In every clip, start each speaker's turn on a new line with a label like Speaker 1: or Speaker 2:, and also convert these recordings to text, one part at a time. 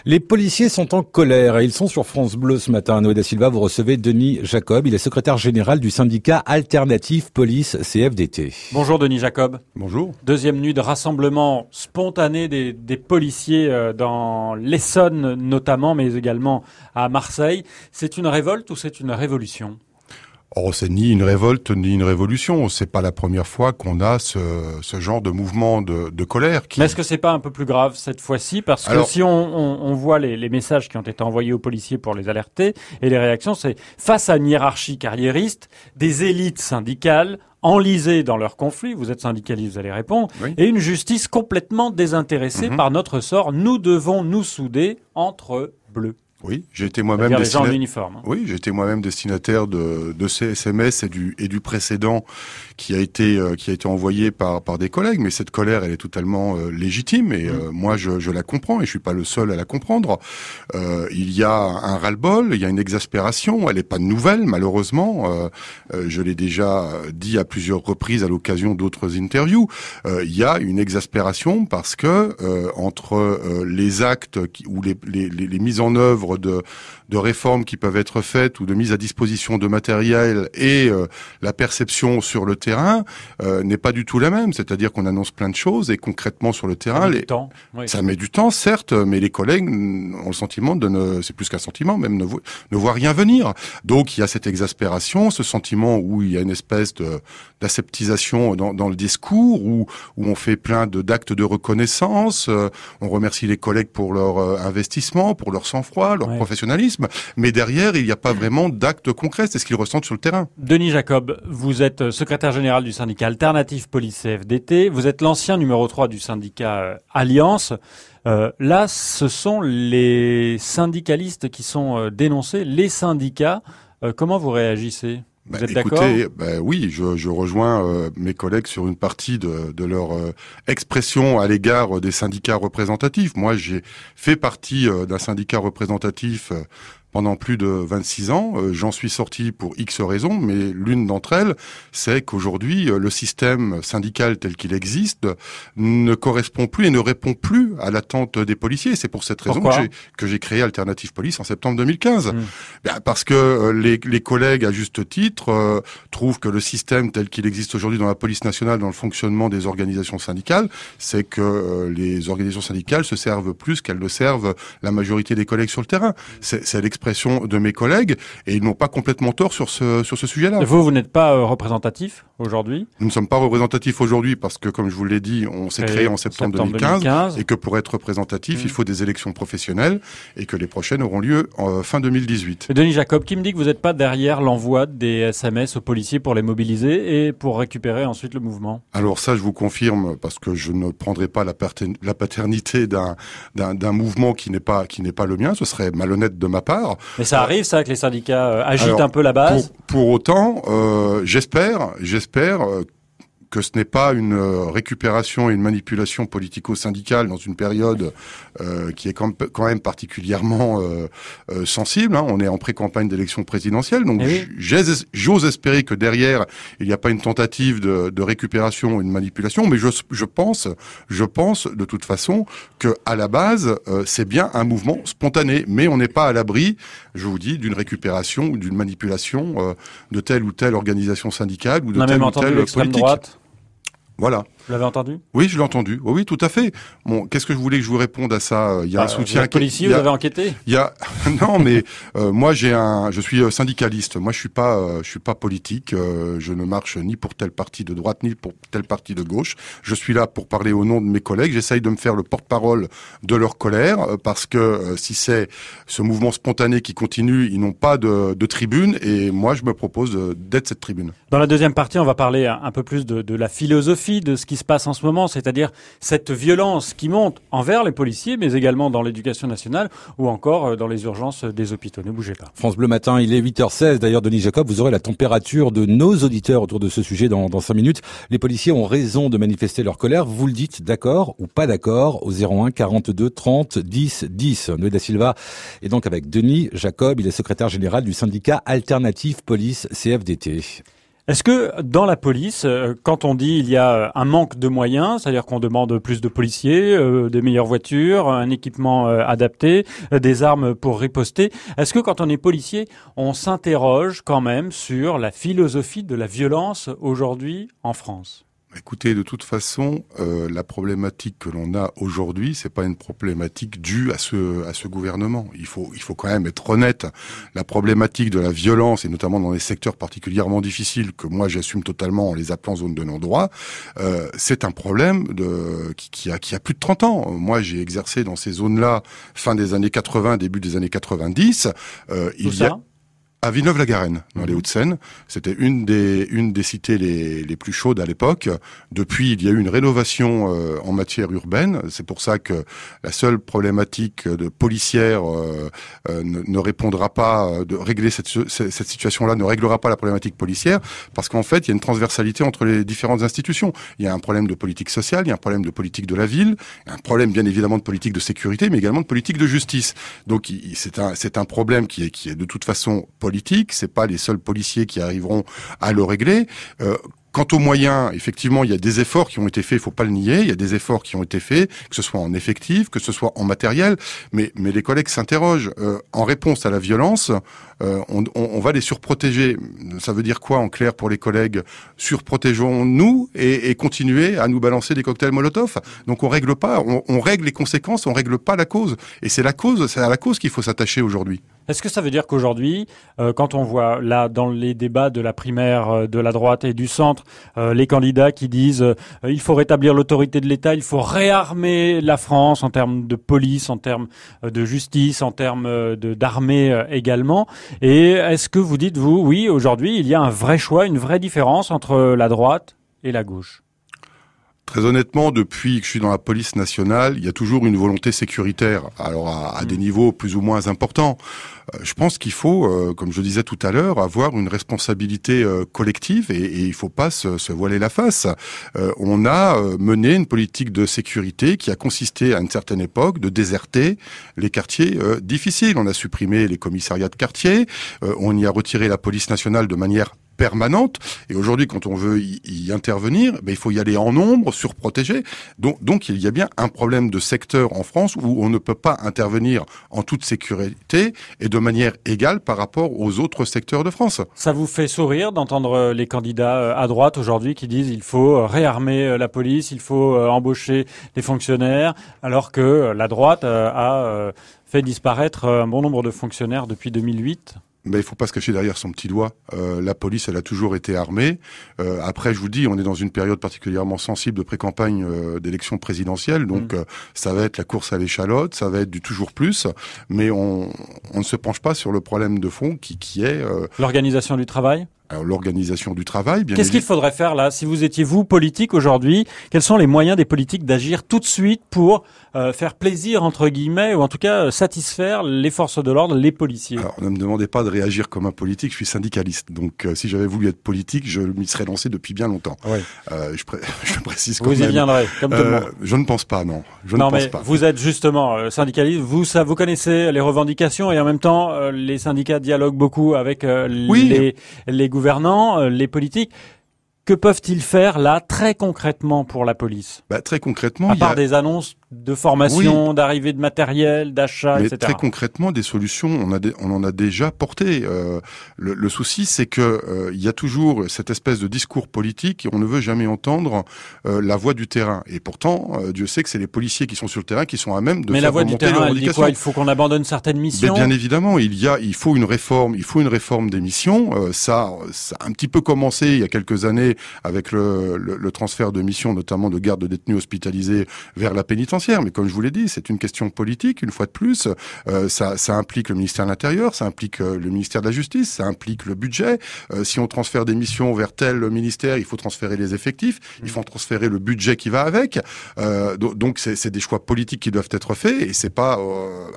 Speaker 1: Les policiers sont en colère et ils sont sur France Bleu ce matin. Noé da Silva, vous recevez Denis Jacob. Il est secrétaire général du syndicat Alternative Police CFDT.
Speaker 2: Bonjour Denis Jacob.
Speaker 3: Bonjour.
Speaker 2: Deuxième nuit de rassemblement spontané des policiers dans l'Essonne notamment, mais également à Marseille. C'est une révolte ou c'est une révolution ?
Speaker 3: Oh, c'est ni une révolte ni une révolution. C'est pas la première fois qu'on a ce genre de mouvement de colère.
Speaker 2: Mais est-ce que c'est pas un peu plus grave cette fois-ci ? Parce que si on voit les messages qui ont été envoyés aux policiers pour les alerter, et les réactions, c'est face à une hiérarchie carriériste, des élites syndicales enlisées dans leurs conflits, vous êtes syndicaliste, vous allez répondre, oui. Et une justice complètement désintéressée par notre sort. Nous devons nous souder entre bleus.
Speaker 3: Oui, j'ai été moi-même
Speaker 2: Oui,
Speaker 3: j'ai été moi-même destinataire de ces SMS et du précédent qui a été envoyé par des collègues, mais cette colère elle est totalement légitime et moi je la comprends et je suis pas le seul à la comprendre. Il y a un ras-le-bol, il y a une exaspération, elle est pas nouvelle malheureusement. Je l'ai déjà dit à plusieurs reprises à l'occasion d'autres interviews. Il y a une exaspération parce que entre les actes ou les mises en œuvre de réformes qui peuvent être faites ou de mise à disposition de matériel et la perception sur le terrain n'est pas du tout la même. C'est-à-dire qu'on annonce plein de choses et concrètement sur le terrain, ça met du temps, certes, mais les collègues ont le sentiment c'est plus qu'un sentiment, même ne voient rien venir. Donc il y a cette exaspération, ce sentiment où il y a une espèce d'aseptisation dans le discours, où on fait plein d'actes de reconnaissance, on remercie les collègues pour leur investissement, pour leur sang-froid, leur professionnalisme, mais derrière, il n'y a pas vraiment d'actes concrets, c'est ce qu'ils ressentent sur le terrain.
Speaker 2: Denis Jacob, vous êtes secrétaire général du syndicat Alternative Police CFDT, vous êtes l'ancien numéro 3 du syndicat Alliance. Là, ce sont les syndicalistes qui sont dénoncés, les syndicats. Comment vous réagissez ? Vous êtes d'accord ?
Speaker 3: Oui, je rejoins mes collègues sur une partie de leur expression à l'égard des syndicats représentatifs. Moi, j'ai fait partie d'un syndicat représentatif pendant plus de 26 ans. J'en suis sorti pour X raisons, mais l'une d'entre elles, c'est qu'aujourd'hui, le système syndical tel qu'il existe ne correspond plus et ne répond plus à l'attente des policiers. C'est pour cette raison que j'ai créé Alternative Police en septembre 2015. Parce que les collègues, à juste titre, trouvent que le système tel qu'il existe aujourd'hui dans la police nationale, dans le fonctionnement des organisations syndicales, c'est que les organisations syndicales se servent plus qu'elles ne servent la majorité des collègues sur le terrain. C'est l'expression de mes collègues et ils n'ont pas complètement tort sur ce sujet-là.
Speaker 2: Vous n'êtes pas représentatif aujourd'hui ?
Speaker 3: Nous ne sommes pas représentatifs aujourd'hui parce que, comme je vous l'ai dit, on s'est créé en septembre 2015 et que pour être représentatif, il faut des élections professionnelles et que les prochaines auront lieu en fin 2018.
Speaker 2: Et Denis Jacob, qui me dit que vous n'êtes pas derrière l'envoi des SMS aux policiers pour les mobiliser et pour récupérer ensuite le mouvement ?
Speaker 3: Alors ça, je vous confirme parce que je ne prendrai pas la paternité d'un mouvement qui n'est pas le mien. Ce serait malhonnête de ma part.
Speaker 2: Mais ça arrive, ça, que les syndicats agitent un peu la base ?
Speaker 3: Pour autant, j'espère que ce n'est pas une récupération et une manipulation politico-syndicale dans une période qui est quand même particulièrement sensible. On est en pré-campagne d'élection présidentielle, donc j'ose espérer que derrière, il n'y a pas une tentative de récupération ou une manipulation, mais je pense de toute façon que à la base, c'est bien un mouvement spontané, mais on n'est pas à l'abri, je vous dis, d'une récupération ou d'une manipulation de telle ou telle organisation syndicale ou de telle ou telle politique.
Speaker 2: Droite.
Speaker 3: Voilà.
Speaker 2: Vous l'avez entendu ?
Speaker 3: Oui, je l'ai entendu. Oui, tout à fait. Bon, qu'est-ce que je voulais que je vous réponde à ça ? Il y a un soutien.
Speaker 2: Policier, vous avez enquêté ?
Speaker 3: Non, mais moi je suis syndicaliste. Moi, je suis pas politique. Je ne marche ni pour tel parti de droite ni pour tel parti de gauche. Je suis là pour parler au nom de mes collègues. J'essaye de me faire le porte-parole de leur colère parce que si c'est ce mouvement spontané qui continue, ils n'ont pas de tribune et moi, je me propose d'être cette tribune.
Speaker 2: Dans la deuxième partie, on va parler un peu plus de la philosophie de ce qui se passe en ce moment, c'est-à-dire cette violence qui monte envers les policiers, mais également dans l'éducation nationale ou encore dans les urgences des hôpitaux. Ne bougez pas.
Speaker 1: France Bleu Matin, il est 8h16. D'ailleurs, Denis Jacob, vous aurez la température de nos auditeurs autour de ce sujet dans 5 minutes. Les policiers ont raison de manifester leur colère. Vous le dites, d'accord ou pas d'accord, au 01 42 30 10 10. Noé da Silva est donc avec Denis Jacob. Il est secrétaire général du syndicat Alternative Police CFDT.
Speaker 2: Est-ce que dans la police, quand on dit il y a un manque de moyens, c'est-à-dire qu'on demande plus de policiers, des meilleures voitures, un équipement adapté, des armes pour riposter, est-ce que quand on est policier, on s'interroge quand même sur la philosophie de la violence aujourd'hui en France ?
Speaker 3: Écoutez, de toute façon, la problématique que l'on a aujourd'hui, c'est pas une problématique due à ce gouvernement. Il faut quand même être honnête. La problématique de la violence, et notamment dans les secteurs particulièrement difficiles que moi j'assume totalement en les appelant zones de non-droit, c'est un problème qui a plus de 30 ans. Moi, j'ai exercé dans ces zones-là fin des années 80, début des années 90. À Villeneuve-la-Garenne, dans les Hauts-de-Seine. C'était une des cités les plus chaudes à l'époque. Depuis, il y a eu une rénovation en matière urbaine. C'est pour ça que la seule problématique de policière ne répondra pas, de régler cette situation-là ne réglera pas la problématique policière, parce qu'en fait, il y a une transversalité entre les différentes institutions. Il y a un problème de politique sociale, il y a un problème de politique de la ville, il y a un problème bien évidemment de politique de sécurité, mais également de politique de justice. Donc, c'est un problème qui est de toute façon politique. C'est pas les seuls policiers qui arriveront à le régler. Quant aux moyens, effectivement, il y a des efforts qui ont été faits, il faut pas le nier, il y a des efforts qui ont été faits, que ce soit en effectif, que ce soit en matériel, mais les collègues s'interrogent. En réponse à la violence, on va les surprotéger. Ça veut dire quoi en clair pour les collègues? Surprotégeons-nous et continuer à nous balancer des cocktails Molotov. Donc on règle pas, on règle les conséquences, on règle pas la cause. Et c'est à la cause qu'il faut s'attacher aujourd'hui.
Speaker 2: Est-ce que ça veut dire qu'aujourd'hui, quand on voit là dans les débats de la primaire de la droite et du centre, les candidats qui disent il faut rétablir l'autorité de l'État, il faut réarmer la France en termes de police, en termes de justice, en termes d'armée également, et est-ce que vous dites, vous, oui, aujourd'hui, il y a un vrai choix, une vraie différence entre la droite et la gauche?
Speaker 3: Très honnêtement, depuis que je suis dans la police nationale, il y a toujours une volonté sécuritaire, alors à des niveaux plus ou moins importants. Je pense qu'il faut, comme je disais tout à l'heure, avoir une responsabilité collective et il faut pas se voiler la face. On a mené une politique de sécurité qui a consisté à une certaine époque de déserter les quartiers difficiles. On a supprimé les commissariats de quartier, on y a retiré la police nationale de manière permanente. Et aujourd'hui, quand on veut y intervenir, il faut y aller en nombre, surprotéger. Donc, il y a bien un problème de secteur en France où on ne peut pas intervenir en toute sécurité et de manière égale par rapport aux autres secteurs de France.
Speaker 2: Ça vous fait sourire d'entendre les candidats à droite aujourd'hui qui disent il faut réarmer la police, il faut embaucher des fonctionnaires, alors que la droite a fait disparaître un bon nombre de fonctionnaires depuis 2008 ?
Speaker 3: Mais il faut pas se cacher derrière son petit doigt. La police, elle a toujours été armée. Après, je vous dis, on est dans une période particulièrement sensible de pré-campagne d'élection présidentielle. Donc, ça va être la course à l'échalote, ça va être du toujours plus. Mais on ne se penche pas sur le problème de fond qui est...
Speaker 2: L'organisation du travail ?
Speaker 3: Alors, l'organisation du travail, bien
Speaker 2: Qu'est-ce qu'il faudrait faire là? Si vous étiez, vous, politique aujourd'hui, quels sont les moyens des politiques d'agir tout de suite pour faire plaisir, entre guillemets, ou en tout cas satisfaire les forces de l'ordre, les policiers?
Speaker 3: Alors, ne me demandez pas de réagir comme un politique, je suis syndicaliste. Donc, si j'avais voulu être politique, je m'y serais lancé depuis bien longtemps.
Speaker 2: Oui.
Speaker 3: Je précise quand même.
Speaker 2: Vous y viendrez, comme tout le monde.
Speaker 3: Je ne pense pas, non. Je
Speaker 2: non,
Speaker 3: ne pense
Speaker 2: mais
Speaker 3: pas.
Speaker 2: vous êtes justement syndicaliste, vous connaissez les revendications et en même temps, les syndicats dialoguent beaucoup avec les gouvernants, les politiques. Que peuvent-ils faire là, très concrètement, pour la police?
Speaker 3: Très concrètement,
Speaker 2: à part des annonces de formation, d'arrivée de matériel, d'achat, etc.
Speaker 3: Très concrètement, des solutions, on en a déjà porté. Le souci, c'est que il y a toujours cette espèce de discours politique et on ne veut jamais entendre la voix du terrain. Et pourtant, Dieu sait que c'est les policiers qui sont sur le terrain qui sont à même de faire remonter les revendications. Mais la voix du terrain, elle dit quoi? Il
Speaker 2: faut qu'on abandonne certaines missions.
Speaker 3: Mais bien évidemment, il faut une réforme des missions. Ça a un petit peu commencé il y a quelques années avec le transfert de missions, notamment de garde de détenus hospitalisés vers la pénitentiaire. Mais comme je vous l'ai dit, c'est une question politique, une fois de plus. Ça implique le ministère de l'Intérieur, ça implique le ministère de la Justice, ça implique le budget. Si on transfère des missions vers tel ministère, il faut transférer les effectifs, il faut transférer le budget qui va avec. Donc c'est des choix politiques qui doivent être faits et c'est pas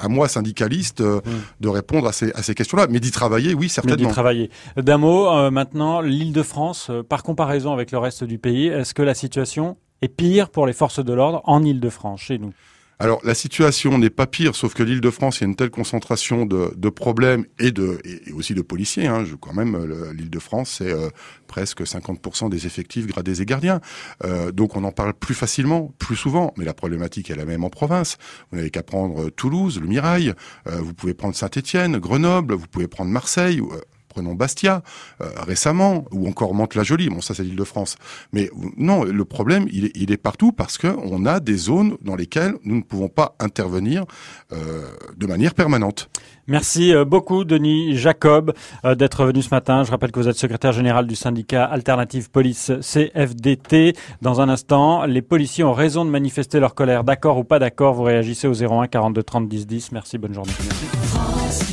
Speaker 3: à moi, syndicaliste, de répondre à ces questions-là. Mais d'y travailler, oui, certainement.
Speaker 2: Mais d'y travailler. D'un mot, maintenant, l'Île-de-France, par comparaison avec le reste du pays, est-ce que la situation est pire pour les forces de l'ordre en Île-de-France, chez nous?
Speaker 3: Alors, la situation n'est pas pire, sauf que l'Île-de-France, il y a une telle concentration de problèmes et aussi de policiers. Quand même, l'Île-de-France, c'est presque 50% des effectifs gradés et gardiens. Donc, on en parle plus facilement, plus souvent. Mais la problématique est la même en province. Vous n'avez qu'à prendre Toulouse, le Mirail. Vous pouvez prendre Saint-Étienne, Grenoble. Vous pouvez prendre Marseille. Prenons Bastia récemment, ou encore Mantes-la-Jolie. Bon, ça c'est l'Île-de-France. Mais non, le problème, il est partout parce que on a des zones dans lesquelles nous ne pouvons pas intervenir de manière permanente.
Speaker 2: Merci beaucoup, Denis Jacob, d'être venu ce matin. Je rappelle que vous êtes secrétaire général du syndicat Alternative Police CFDT. Dans un instant, les policiers ont raison de manifester leur colère. D'accord ou pas d'accord, vous réagissez au 01 42 30 10 10. Merci, bonne journée. Merci.